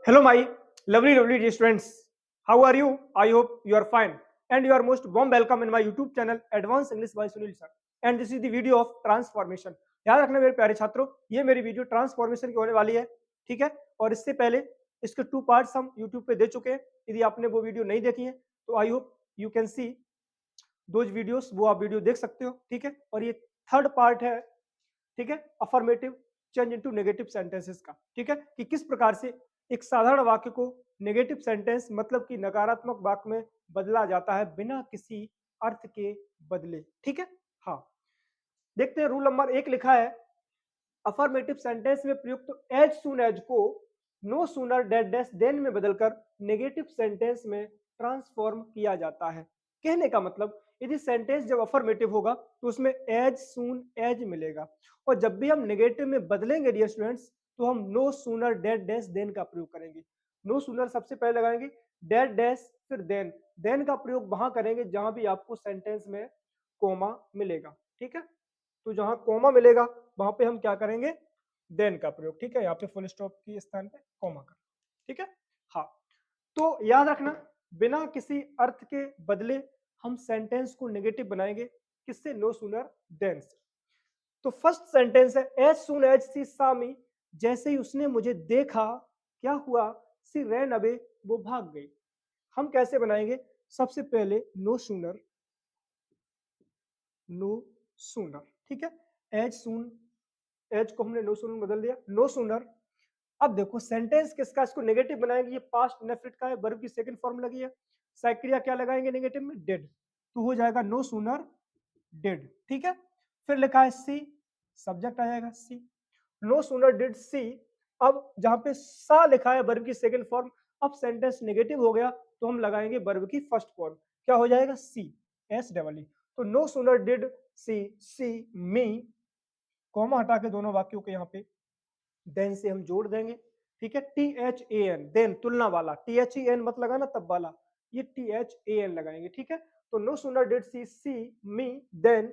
Hello, my lovely dear students. How are you? I hope you are fine. And you are most warm welcome in my YouTube channel, Advanced English by Sunil Sir. And this is the video of transformation. याद रखना मेरे प्यारे छात्रों, ये मेरी video transformation की होने वाली है, ठीक है? और इससे पहले इसके 2 पार्ट्स हम YouTube पे दे चुके हैं। यदि आपने वो वीडियो नहीं देखी है, तो I hope you can see those videos, वो आप वीडियो देख सकते हो, ठीक है? और ये थर्ड पार्ट है, ठीक है, affirmative change into negative sentences का, ठीक है, कि किस प्रकार से एक साधारण वाक्य को नेगेटिव सेंटेंस मतलब कि नकारात्मक वाक्य में बदला जाता है बिना किसी अर्थ के बदले, ठीक है। हाँ, देखते हैं रूल नंबर 1 लिखा है, अफर्मेटिव सेंटेंस में प्रयुक्त एज सून एज को no sooner dead dash than में बदलकर नेगेटिव सेंटेंस में ट्रांसफॉर्म किया जाता है। कहने का मतलब, यदि सेंटेंस जब अफर्मेटिव होगा तो उसमें एज सून एज मिलेगा, और जब भी हम नेगेटिव में बदलेंगे डियर स्टूडेंट्स, तो हम no sooner dead dash than का प्रयोग करेंगे। नो सूनर सबसे पहले लगाएंगे, डेड डैश फिर देन का प्रयोग वहां करेंगे जहां भी आपको सेंटेंस में कोमा मिलेगा, ठीक है। तो जहां कोमा मिलेगा वहां पे हम क्या करेंगे, देन का प्रयोग, ठीक है। यहाँ पे फुल स्टॉप के स्थान पे कोमा कर, ठीक है। हाँ, तो याद रखना, बिना किसी अर्थ के बदले हम सेंटेंस को नेगेटिव बनाएंगे, किससे? नो सूनर देन से। तो फर्स्ट सेंटेंस है, एज सून एज सी सा मी, जैसे ही उसने मुझे देखा क्या हुआ, सी रैन अवे, वो भाग गई। हम कैसे बनाएंगे? सबसे पहले नो सूनर, ठीक है। एज सून एज को हमने नो सूनर बदल दिया, नो सूनर। अब देखो सेंटेंस किसका, इसको नेगेटिव बनाएंगे, ये पास्ट इंडेफिनिट का है, वर्ब की सेकंड फॉर्म लगी है, साइक्रिया क्या लगाएंगे नेगेटिव में? डेड। तो हो जाएगा नो सूनर डेड, ठीक है। फिर लिखा है सी, सब्जेक्ट आ जाएगा सी, नो सूनर डिड सी। अब जहां पे सा लिखा है वर्ब की सेकंड फॉर्म, अब सेंटेंस नेगेटिव हो गया तो हम लगाएंगे वर्ब की फर्स्ट फॉर्म, क्या हो जाएगा? See, S double E. तो no sooner did see me, comma हटा के दोनों वाक्यों के यहाँ पे देन से हम जोड़ देंगे, ठीक है। T H A N, then तुलना वाला, टी एच ई एन मत लगाना तब वाला, ये टी एच ए एन लगाएंगे, ठीक है। तो no sooner did see me then,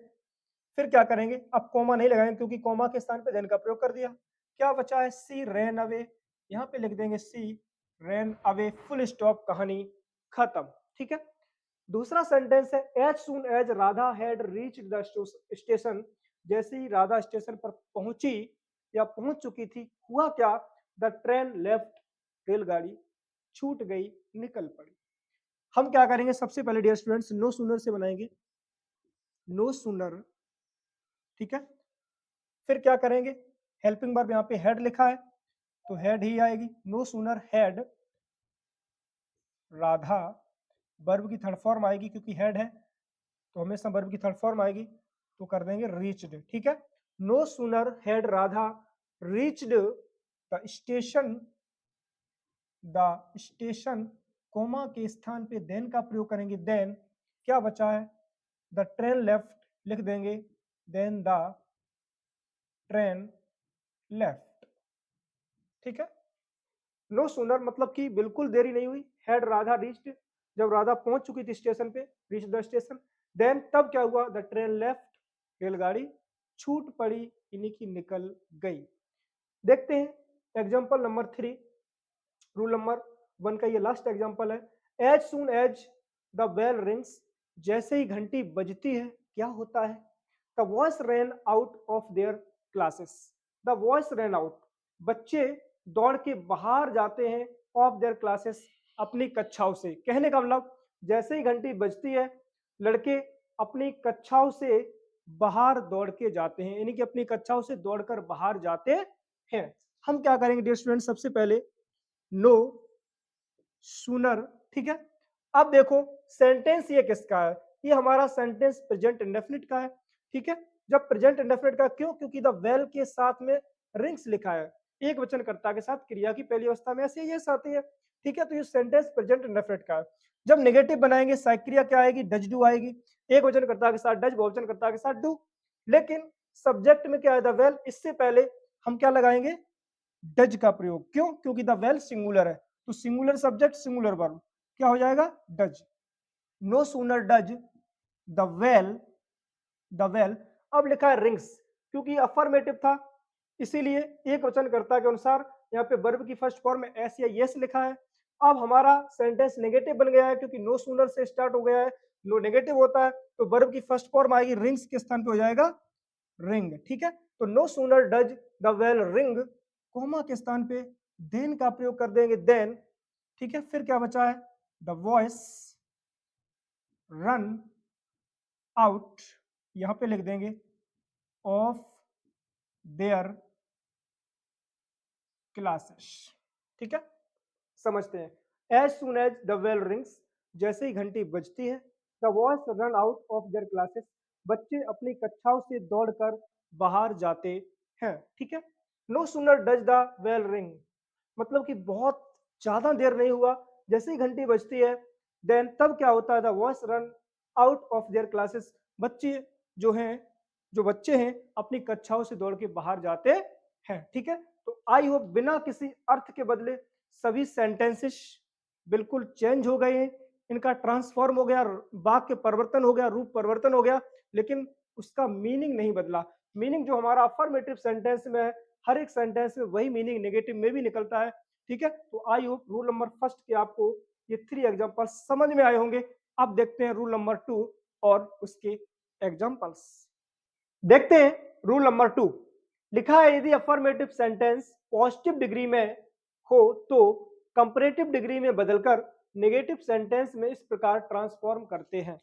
फिर क्या करेंगे? अब कॉमा नहीं लगाएंगे क्योंकि कॉमा के स्थान पे देन का प्रयोग कर दिया। क्या बचा है? सी रैन अवे, यहाँ पे लिख देंगे she ran away, full stop, कहानी खत्म, ठीक है। दूसरा सेंटेंस है, as soon as Radha had reach the station, जैसे ही राधा स्टेशन पर पहुंची या पहुंच चुकी थी, हुआ क्या? द ट्रेन लेफ्ट, रेलगाड़ी छूट गई, निकल पड़ी। हम क्या करेंगे? सबसे पहले डियर स्टूडेंट्स नो सूनर से बनाएंगे, नो सूनर, ठीक है। फिर क्या करेंगे? हेल्पिंग वर्ब, यहाँ पे हेड लिखा है तो हेड ही आएगी, no sooner had Radha, verb की थर्ड फॉर्म आएगी क्योंकि हेड है तो हमेशा वर्ब की थर्ड फॉर्म आएगी, तो कर देंगे रीच्ड, ठीक है। No sooner had Radha reached the station, comma के स्थान पे देन का प्रयोग करेंगे, देन क्या बचा है? द ट्रेन लेफ्ट, लिख देंगे देन द ट्रेन लेफ्ट, ठीक है। नो सूनर मतलब कि बिल्कुल देरी नहीं हुई, हैड राधा रीच्ड, जब राधा पहुंच चुकी थी स्टेशन पे, रीच द स्टेशन, देन तब क्या हुआ? द ट्रेन लेफ्ट, रेलगाड़ी छूट पड़ी, यानी कि निकल गई। देखते हैं एग्जांपल नंबर 3, रूल नंबर 1 का ये लास्ट एग्जांपल है, as soon as the bell rings, जैसे ही घंटी बजती है क्या होता है? The boys ran out of their classes, the boys ran out, बच्चे दौड़ के बाहर जाते हैं, ऑफ देयर क्लासेस, अपनी कक्षाओं से। कहने का मतलब, जैसे ही घंटी बजती है लड़के अपनी कक्षाओं से बाहर दौड़ के जाते हैं, यानी कि अपनी कक्षाओं से दौड़कर बाहर जाते हैं। हम क्या करेंगे डियर स्टूडेंट? सबसे पहले नो सूनर, ठीक है। अब देखो सेंटेंस ये किसका है? ये हमारा सेंटेंस प्रेजेंट इंडेफिनिट का है, ठीक है। जब प्रेजेंट इंडेफिनिट का, क्यों? क्योंकि द वेल के साथ में रिंग्स लिखा है, एक वचनकर्ता के साथ क्रिया की पहली अवस्था में ऐसे यस आती है, ठीक है। तो ये सेंटेंस प्रेजेंट इंडेफिनिट का है। जब नेगेटिव बनाएंगे साइक्रिया क्या आएगी? डज डू आएगी, एक वचनकर्ता के साथ डज, बहुवचनकर्ता के साथ डू। लेकिन सब्जेक्ट में क्या है? द वेल, इससे पहले हम क्या लगाएंगे? डज का प्रयोग, क्यों? क्योंकि द वेल सिंगुलर है, तो सिंगुलर सब्जेक्ट सिंगुलर वर्ब, क्या हो जाएगा? Does. No sooner does the bell, the bell, अब लिखा है रिंग्स, क्योंकि अफर्मेटिव था इसीलिए एक वचनकर्ता के अनुसार यहाँ पे वर्ब की फर्स्ट फॉर्म में एस या यस लिखा है। अब हमारा सेंटेंस नेगेटिव बन गया है क्योंकि नो सूनर से स्टार्ट हो गया है, नो नेगेटिव होता है तो वर्ब की फर्स्ट फॉर्म आएगी रिंग्स के स्थान पे हो जाएगा रिंग, ठीक है। तो no sooner does the bell ring, comma के स्थान पे देन का प्रयोग कर देंगे देन, ठीक है। फिर क्या बचा है, द वॉइस रन आउट, यहां पे लिख देंगे ऑफ देयर क्लासेस, ठीक है। समझते हैं, as soon as the bell rings, जैसे ही घंटी बजती है, the boys run out of their classes, बच्चे अपनी कक्षाओं से दौड़कर बाहर जाते हैं, ठीक है। No sooner does the bell ring, मतलब कि बहुत ज्यादा देर नहीं हुआ, जैसे ही घंटी बजती है देन तब क्या होता है, the boys run out of their classes, बच्चे जो हैं, जो बच्चे हैं अपनी कक्षाओं से दौड़ के बाहर जाते हैं, ठीक है। तो आई होप बिना किसी अर्थ के बदले सभी सेंटेंसेस बिल्कुल चेंज हो गए हैं, इनका ट्रांसफॉर्म हो गया, वाक्य परिवर्तन हो गया, रूप परिवर्तन हो गया, लेकिन उसका मीनिंग नहीं बदला। मीनिंग जो हमारा अफर्मेटिव सेंटेंस में है, हर एक सेंटेंस में वही मीनिंग नेगेटिव में भी निकलता है, ठीक है। तो I hope rule number first के आपको ये 3 एग्जांपल समझ में आए होंगे। अब देखते हैं रूल नंबर 2 और उसके एग्जांपल्स। देखते हैं रूल नंबर 2, लिखा है यदि अफर्मेटिव सेंटेंस पॉजिटिव डिग्री में हो तो कंपैरेटिव डिग्री में बदलकर नेगेटिव सेंटेंस में इस प्रकार ट्रांसफॉर्म करते हैं,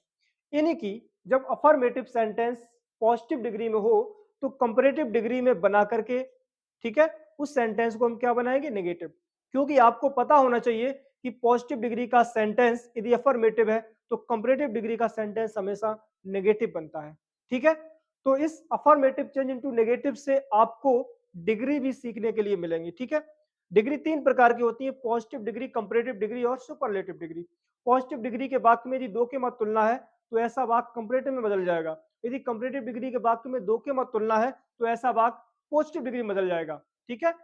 यानी कि जब अफर्मेटिव सेंटेंस पॉजिटिव डिग्री में हो तो कंपैरेटिव डिग्री में बना करके, ठीक है, उस सेंटेंस को हम क्या बनाएंगे, नेगेटिव। क्योंकि आपको पता होना चाहिए कि पॉजिटिव डिग्री का सेंटेंस यदि अफर्मेटिव है तो कंपैरेटिव डिग्री का सेंटेंस हमेशा नेगेटिव बनता है, ठीक है। तो इस अफर्मेटिव चेंज इनटू नेगेटिव से आपको डिग्री भी सीखने के लिए मिलेंगी, ठीक है। डिग्री 3 प्रकार की होती है, पॉजिटिव डिग्री, कंपैरेटिव डिग्री और सुपरलेटिव डिग्री। पॉजिटिव डिग्री के वाक्य में यदि दो के मत तुलना है तो ऐसा वाक्य कंपैरेटिव में बदल जाएगा। यदि कंपैरेटिव डिग्री के वाक्य में दो के मत तुलना है तो ऐसा वाक्य पॉजिटिव डिग्री में बदल जाएगा, ठीक है।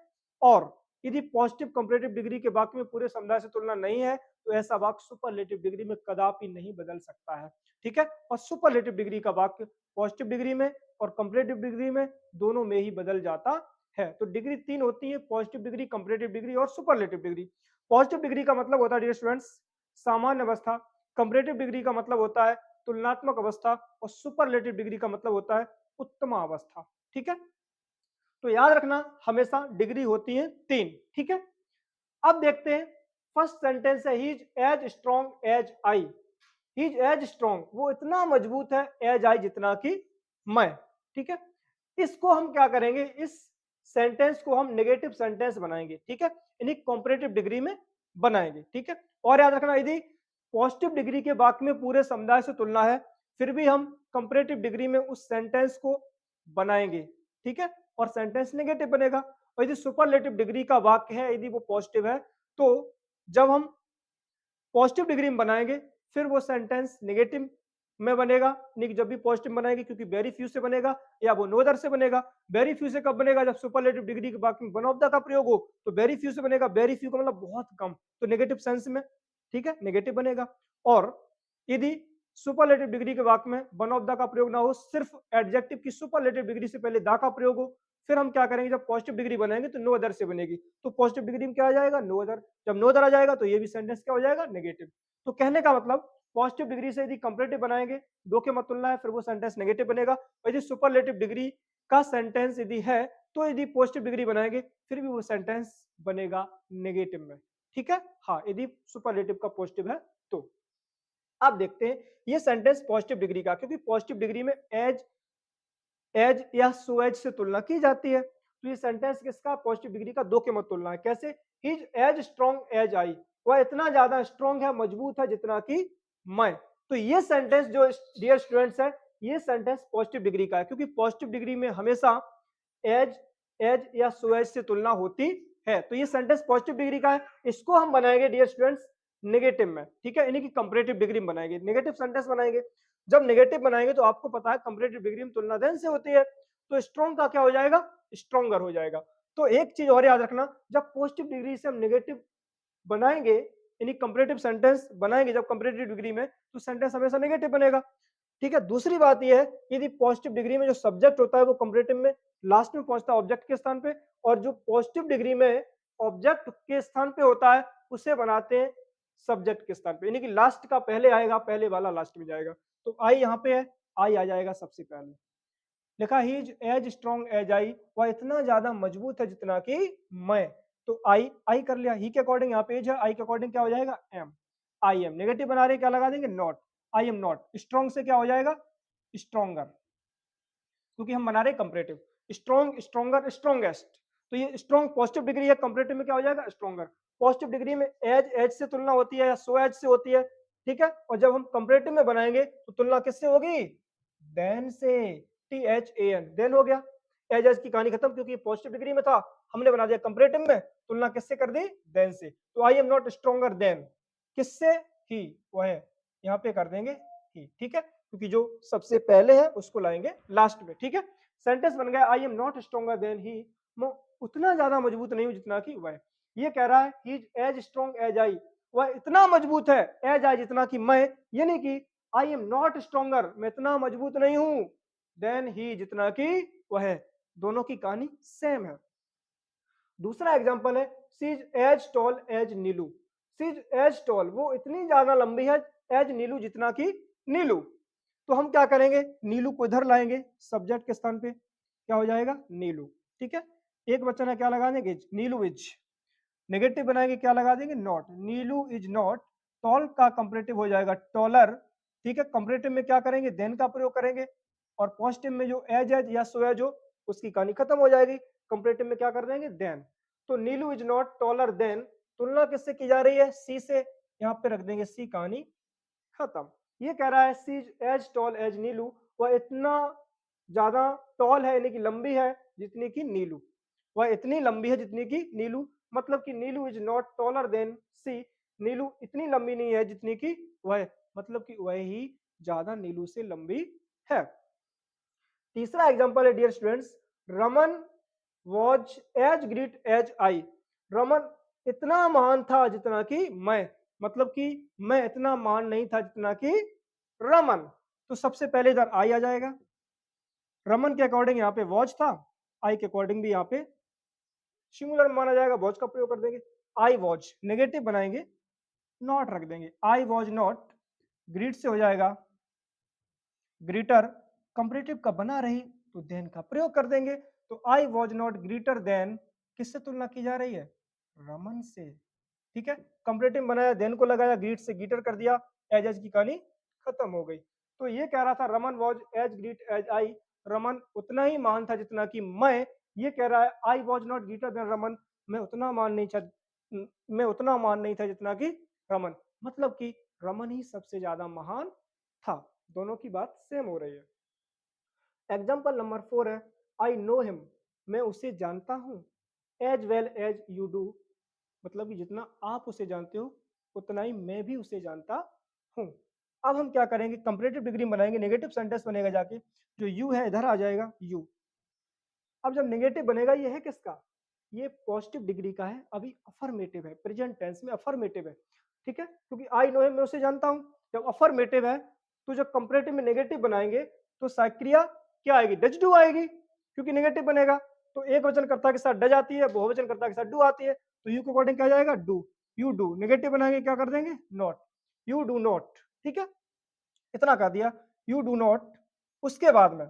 और यदि पॉजिटिव कंपैरेटिव डिग्री के वाक्य में पूरे समुदाय से तुलना नहीं है तो ऐसा वाक्य सुपरलेटिव डिग्री में कदापि नहीं बदल सकता है, ठीक है। और सुपरलेटिव डिग्री का वाक्य पॉजिटिव डिग्री में और कंपैरेटिव डिग्री में दोनों में ही बदल जाता है। तो डिग्री 3 होती है, पॉजिटिव डिग्री, कंपैरेटिव डिग्री और सुपरलेटिव डिग्री। पॉजिटिव डिग्री का मतलब होता है डियर स्टूडेंट्स सामान्य अवस्था, कंपैरेटिव डिग्री का मतलब होता है तुलनात्मक अवस्था और सुपरलेटिव डिग्री का मतलब होता है उत्तम अवस्था, ठीक है। तो याद रखना हमेशा डिग्री होती है 3, ठीक है। अब देखते हैं फर्स्ट सेंटेंस है, he is as strong as I. He is as strong, वो इतना मजबूत है एज आई, जितना कि मैं, ठीक है। इसको हम क्या करेंगे, इस सेंटेंस को हम नेगेटिव सेंटेंस बनाएंगे, ठीक है, यानी कंपैरेटिव डिग्री में बनाएंगे, ठीक है। और याद रखना यदि पॉजिटिव डिग्री के वाक्य में पूरे समुदाय से तुलना है फिर भी हम कंपैरेटिव डिग्री में उस सेंटेंस को बनाएंगे, ठीक है, और सेंटेंस नेगेटिव बनेगा। और यदि सुपरलेटिव डिग्री का वाक्य है, यदि वो पॉजिटिव है तो जब हम पॉजिटिव डिग्री में बनाएंगे फिर वो सेंटेंस नेगेटिव में बनेगा, नहीं कि जब भी पॉजिटिव बनाएंगे, क्योंकि वेरी फ्यू से बनेगा या वो नोदर से बनेगा। वेरी फ्यू से कब बनेगा, जब सुपरलेटिव डिग्री के वाक्य में वन ऑफ द का प्रयोग हो तो वेरी फ्यू से बनेगा, वेरी फ्यू का मतलब बहुत कम, तो नेगेटिव सेंस में, ठीक है, नेगेटिव बनेगा। और यदि सुपरलेटिव डिग्री के वाक्य में वन ऑफ द का प्रयोग ना हो, सिर्फ एडजेक्टिव की सुपरलेटिव डिग्री से पहले द का प्रयोग हो, फिर हम क्या करेंगे, जब पॉजिटिव डिग्री बनाएंगे तो नो अदर से बनेगी, तो पॉजिटिव डिग्री में क्या आ जाएगा, नो अदर। जब नो अदर आ जाएगा तो ये भी सेंटेंस क्या हो जाएगा, नेगेटिव। तो कहने का मतलब पॉजिटिव डिग्री से यदि कंपैरेटिव बनाएंगे, दो के मत तुलना है, फिर वो सेंटेंस नेगेटिव बनेगा। और यदि सुपरलेटिव डिग्री का सेंटेंस यदि है तो यदि पॉजिटिव डिग्री बनाएंगे फिर भी वो सेंटेंस बनेगा नेगेटिव में, ठीक है। हाँ, यदि सुपरलेटिव का पॉजिटिव है तो। अब देखते हैं ये सेंटेंस पॉजिटिव डिग्री का, क्योंकि पॉजिटिव डिग्री में एज एज या सो एज से तुलना की जाती है, तो ये सेंटेंस किसका, पॉजिटिव डिग्री का, दो के मत तुलना है। कैसे, he is as strong as I, वह इतना ज्यादा स्ट्रॉन्ग है, मजबूत है जितना कि मैं। तो ये सेंटेंस जो डियर स्टूडेंट्स है, ये सेंटेंस पॉजिटिव डिग्री का है, क्योंकि पॉजिटिव डिग्री में हमेशा एज एज या सो एज से तुलना होती है। तो ये सेंटेंस पॉजिटिव डिग्री का है, इसको हम बनाएंगे डियर स्टूडेंट्स नेगेटिव में, ठीक है, यानी कि कंपैरेटिव डिग्री में बनाएंगे, नेगेटिव सेंटेंस बनाएंगे। जब नेगेटिव बनाएंगे तो आपको पता है कंपैरेटिव डिग्री में तुलना देन से होती है, तो स्ट्रॉन्ग का क्या हो जाएगा, स्ट्रॉन्गर हो जाएगा। तो एक चीज और याद रखना, जब पॉजिटिव डिग्री से हम नेगेटिव बनाएंगे, यानी कंपैरेटिव सेंटेंस बनाएंगे जब कंपैरेटिव डिग्री में, तो सेंटेंस हमेशा नेगेटिव बनेगा, ठीक है। दूसरी बात यह है यदि पॉजिटिव डिग्री में जो सब्जेक्ट होता है वो कंपैरेटिव में लास्ट में पहुंचता है ऑब्जेक्ट के स्थान पे, और जो पॉजिटिव डिग्री में ऑब्जेक्ट के स्थान पे होता है उसे बनाते हैं सब्जेक्ट के स्थान पे, यानी कि लास्ट का पहले आएगा, पहले वाला लास्ट में जाएगा। तो आई यहाँ पे है, आई आ जाएगा सबसे पहले। लिखा he is as strong as I, वह इतना ज्यादा मजबूत है जितना कि मैं। तो आई कर लिया, ही के अकॉर्डिंग यहाँ पे एज है, आई के अकॉर्डिंग क्या हो जाएगा एम। आई एम नेगेटिव बना रहे क्या लगा देंगे not. I am not strong से क्या हो जाएगा स्ट्रॉन्गर, क्योंकि हम बना रहे कंपैरेटिव। स्ट्रॉन्ग स्ट्रॉन्गर स्ट्रॉन्गेस्ट, तो ये स्ट्रॉन्ग पॉजिटिव डिग्री है, कंपैरेटिव में क्या हो जाएगा स्ट्रॉन्गर। पॉजिटिव डिग्री में एज एज से तुलना होती है या सो एज से होती है, ठीक है। और जब हम कंपैरेटिव में बनाएंगे तो तुलना किससे होगी देन से, T H A N than हो गया। एज एज की कहानी खत्म, क्योंकि पॉजिटिव डिग्री में था, हमने बना दिया कंपैरेटिव में, तुलना किससे कर दी देन से। तो आई एम नॉट स्ट्रॉन्गर देन किससे ही, वह यहाँ पे कर देंगे ही, ठीक है, क्योंकि जो सबसे पहले है उसको लाएंगे लास्ट में, ठीक है। सेंटेंस बन गया I am not stronger than he, मैं उतना ज्यादा मजबूत नहीं हूं जितना कि वह। ये कह रहा है he is as strong as I, वह इतना मजबूत है एज आई जितना कि मैं, यानी कि आई एम नॉट स्ट्रॉन्गर मैं इतना मजबूत नहीं हूं देन ही जितना कि वह है। दोनों की कहानी सेम है। दूसरा एग्जांपल है she is as tall as Neelu, she is as tall वो इतनी ज्यादा लंबी है एज नीलू जितना कि नीलू। तो हम क्या करेंगे नीलू को इधर लाएंगे सब्जेक्ट के स्थान पे, क्या हो जाएगा नीलू, ठीक है। एक बच्चा ने क्या लगा देंगे नीलू इज, नेगेटिव बनाएंगे क्या लगा देंगे not, Neelu is not. Tall का कंपैरेटिव हो जाएगा टॉलर, ठीक है। कंपैरेटिव में क्या करेंगे देन का प्रयोग करेंगे, और पॉजिटिव में जो एज एज या सो एज हो उसकी कहानी खत्म हो जाएगी, कंपैरेटिव में क्या कर देंगे देन। तो नीलू इज नॉट टॉलर देन, तुलना किससे की जा रही है सी से, यहाँ पे रख देंगे सी, कहानी खत्म। ये कह रहा है she is as tall as नीलू, वह इतना ज्यादा टॉल है यानी कि लंबी है जितनी कि नीलू, वह इतनी लंबी है जितनी कि नीलू, मतलब कि नीलू इज नॉट टॉलर देन सी, नीलू इतनी लंबी नहीं है जितनी कि वह, मतलब कि वह ही ज्यादा नीलू से लंबी है। तीसरा एग्जांपल है dear students, Raman was as great as I, Raman इतना महान था जितना कि मैं, मतलब कि मैं इतना महान नहीं था जितना कि रमन। तो सबसे पहले इधर आई आ जाएगा, रमन के अकॉर्डिंग यहाँ पे वॉच था, आई के अकॉर्डिंग भी यहाँ पे सिंगुलर माना जाएगा, वॉच का प्रयोग कर देंगे। आई वॉच नेगेटिव बनाएंगे नॉट रख देंगे, आई वॉज नॉट, ग्रीट से हो जाएगा ग्रीटर, कंपैरेटिव का बना रही तो देन का प्रयोग कर देंगे। तो I was not greeter then किससे तुलना की जा रही है रमन से, ठीक है। कंपैरेटिव बनाया देन को लगाया, ग्रीट से ग्रीटर कर दिया, एज एज की कहानी खत्म हो गई। तो ये कह रहा था Raman was as great as I, Raman उतना ही महान था जितना कि मैं। ये कह रहा है I was not greater than Raman, मैं उतना महान नहीं था, मैं उतना महान नहीं था जितना कि रमन, मतलब कि रमन ही सबसे ज्यादा महान था। दोनों की बात सेम हो रही है। एग्जाम्पल नंबर 4 है आई नो हिम, मैं उसे जानता हूं, as well as you do, मतलब कि जितना आप उसे जानते हो उतना ही मैं भी उसे जानता हूं। अब हम क्या करेंगे कंपैरेटिव डिग्री बनाएंगे, नेगेटिव सेंटेंस बनेगा जाके, जो यू है इधर आ जाएगा यू। अब जब नेगेटिव बनेगा ये है किसका, ये पॉजिटिव डिग्री का है, अभी अफर्मेटिव है, प्रेजेंट टेंस में अफर्मेटिव है, ठीक है, क्योंकि आई नो हिम मैं उसे जानता हूं। जब अफर्मेटिव है तो जब कंपैरेटिव में नेगेटिव बनाएंगे तो क्रिया क्या आएगी डज डू आएगी, क्योंकि नेगेटिव बनेगा तो एक वचन कर्ता के साथ डज आती है, बहुवचन कर्ता के साथ डू आती है, तो यू के अकॉर्डिंग क्या जाएगा डू, यू डू। नेगेटिव बनाएंगे क्या कर देंगे नॉट, यू डू नॉट, ठीक है, इतना कर दिया यू डू नॉट। उसके बाद में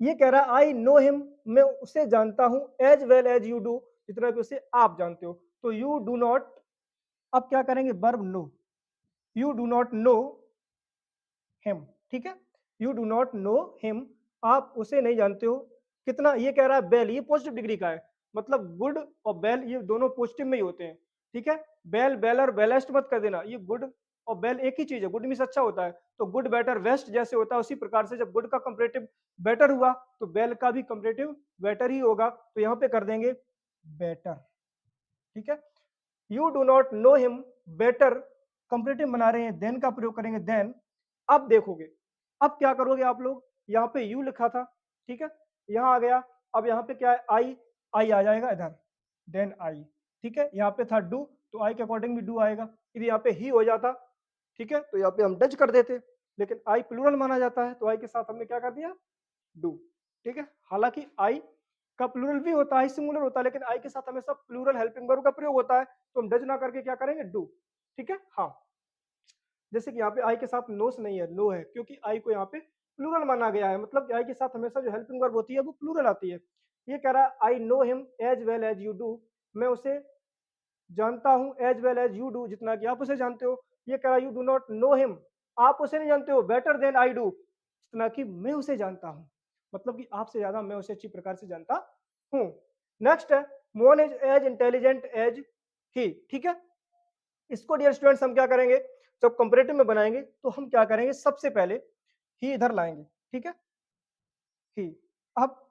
ये कह रहा है आई नो हिम, मैं उसे जानता हूं, as well as you do, जितना कि उसे आप जानते हो। तो यू डू नॉट, अब क्या करेंगे verb know, you do not know him, ठीक है, you do not know him, आप उसे नहीं जानते हो। कितना, ये कह रहा है बेल, ये पॉजिटिव डिग्री का है, मतलब गुड और बेल ये दोनों पॉजिटिव में ही होते हैं, ठीक है। बेल बेलर बेलेस्ट मत कर देना, ये गुड और बेल एक ही चीज है, गुड मीन्स अच्छा होता है, तो गुड बेटर वेस्ट जैसे होता है उसी प्रकार से जब गुड का कंपैरेटिव बेटर हुआ तो बेल का भी कंपैरेटिव बेटर ही होगा, तो यहाँ पे कर देंगे बेटर, ठीक है। You do not know him better, comparative बना रहे हैं देन का प्रयोग करेंगे देन। अब देखोगे अब क्या करोगे आप लोग, यहाँ पे यू लिखा था, ठीक है, यहाँ आ गया, अब यहाँ पे क्या है आई, आई आ जाएगा इधर देन आई, ठीक है, यहाँ पे था डू तो आई के अकॉर्डिंग भी डू आएगा, यदि यहाँ पे ही हो जाता, ठीक है, तो यहाँ पे हम डज कर देते, लेकिन आई प्लूरल माना जाता है तो आई के साथ हमने क्या कर दिया डू, ठीक है। हालांकि आई का प्लूरल भी होता है, सिंगुलर होता है, लेकिन आई के साथ हमेशा प्लूरल हेल्पिंग वर्ब का प्रयोग होता है, तो हम डज ना करके क्या करेंगे, डू। ठीक है, हाँ। जैसे कि यहाँ पे आई के साथ नोस नहीं है, नो है, क्योंकि आई को यहाँ पे प्लूरल माना गया है, मतलब कि आई के साथ हमेशा जो हेल्पिंग वर्ब होती है वो प्लूरल आती है। ये कह रहा है I know him as well as you do, मैं उसे जानता हूं as well as you do, जितना कि आप उसे जानते हो। ये कह रहा you do not know him, आप उसे नहीं जानते हो बेटर देन आई डू, जितना कि मैं उसे जानता हूं, मतलब कि आपसे ज्यादा मैं उसे अच्छी प्रकार से जानता हूं। नेक्स्ट है Mohan is as intelligent as he. ठीक है, इसको डियर स्टूडेंट्स हम क्या करेंगे, जब कंपेरेटिव में बनाएंगे तो हम क्या करेंगे, सबसे पहले ही इधर लाएंगे। ठीक है, ही। अब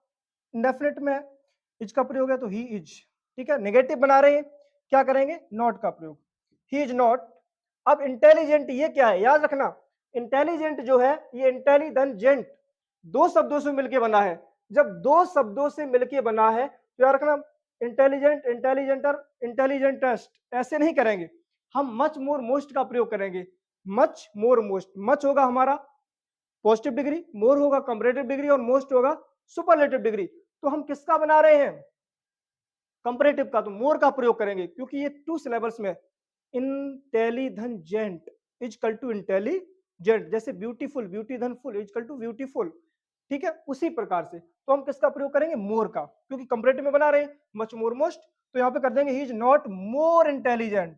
डेफिनेट में इज का प्रयोग है तो ही इज। ठीक है, नेगेटिव बना रहे हैं, क्या करेंगे, नॉट का प्रयोग, ही इज नॉट। अब इंटेलिजेंट ये क्या है, याद रखना, इंटेलिजेंट जो है ये इंटेलिजेंट दो शब्दों से मिलके बना है। जब दो शब्दों से मिलके बना है तो याद रखना, इंटेलिजेंट, इंटेलिजेंटर, इंटेलिजेंटेस्ट ऐसे नहीं करेंगे, हम मच मोर मोस्ट का प्रयोग करेंगे। मच मोर मोस्ट, मच होगा हमारा पॉजिटिव डिग्री, मोर होगा कंपैरेटिव डिग्री और मोस्ट होगा सुपरलेटिव डिग्री। तो हम किसका बना रहे हैं, कंपैरेटिव का, तो मोर का प्रयोग करेंगे, क्योंकि ये टू सिलेबल्स में इंटेलिजेंट इजकल टू इंटेलिजेंट, जैसे ब्यूटीफुल, ब्यूटी धन फुल इजकल टू ब्यूटीफुल। ठीक है, उसी प्रकार से तो हम किसका प्रयोग करेंगे, मोर का, क्योंकि कंपैरेटिव में बना रहे हैं मच मोर मोस्ट, तो यहां पे कर देंगे he is not more intelligent,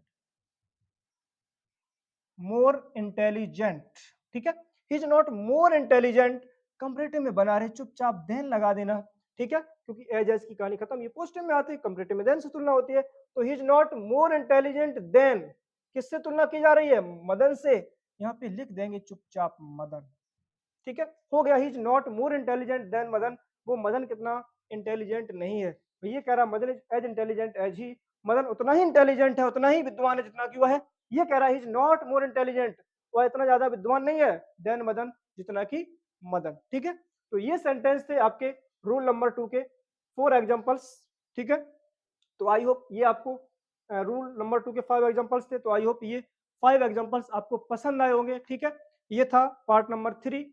more intelligent. ठीक है, he is not more intelligent, comparative में बना रहे, चुपचाप देन लगा देना। ठीक है, क्योंकि एज एज की कहानी खत्म, ये पोस्टिव में आती है, कंपैरेटिव में देन से तुलना होती है, तो he is not more intelligent then, किससे तुलना की जा रही है, मदन से, यहाँ पे लिख देंगे चुपचाप मदन। ठीक है, हो गया, he is not more intelligent then Madan, वो मदन कितना इंटेलिजेंट नहीं है। तो ये कह रहा Madan is as intelligent as he, Madan उतना ही इंटेलिजेंट है, उतना ही विद्वान है जितना कि वह है। ये कह रहा है इज नॉट मोर इंटेलिजेंट, वह इतना ज्यादा विद्वान नहीं है, देन मदन, जितना कि मदन। ठीक है, तो ये सेंटेंस थे आपके रूल नंबर 2 के 4 एग्जांपल्स। ठीक है, तो आई होप ये आपको रूल नंबर 2 के 5 एग्जांपल्स थे, तो आई होप ये 5 एग्जांपल्स आपको पसंद आए होंगे। ठीक है, ये था part number 3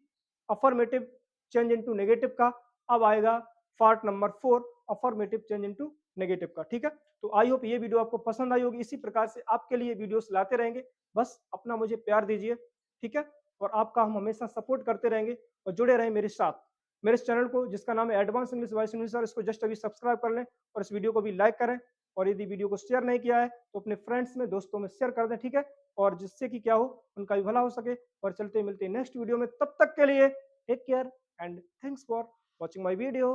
affirmative change into negative का। अब आएगा part number 4 affirmative change into negative का। ठीक है, तो आई होप ये वीडियो आपको पसंद आई होगी, इसी प्रकार से आपके लिए वीडियोस लाते रहेंगे, बस अपना मुझे प्यार दीजिए। ठीक है, और आपका हम हमेशा सपोर्ट करते रहेंगे, और जुड़े रहें मेरे साथ। मेरे इस चैनल को जिसका नाम है advance English voice English sir, इसको जस्ट अभी सब्सक्राइब कर लें, और इस वीडियो को भी लाइक करें, और यदि वीडियो को शेयर नहीं किया है तो अपने फ्रेंड्स में, दोस्तों में शेयर कर दें। ठीक है, और जिससे कि क्या हो, उनका भी भला हो सके। और चलते मिलते नेक्स्ट वीडियो में, तब तक के लिए take care and thanks for watching my video.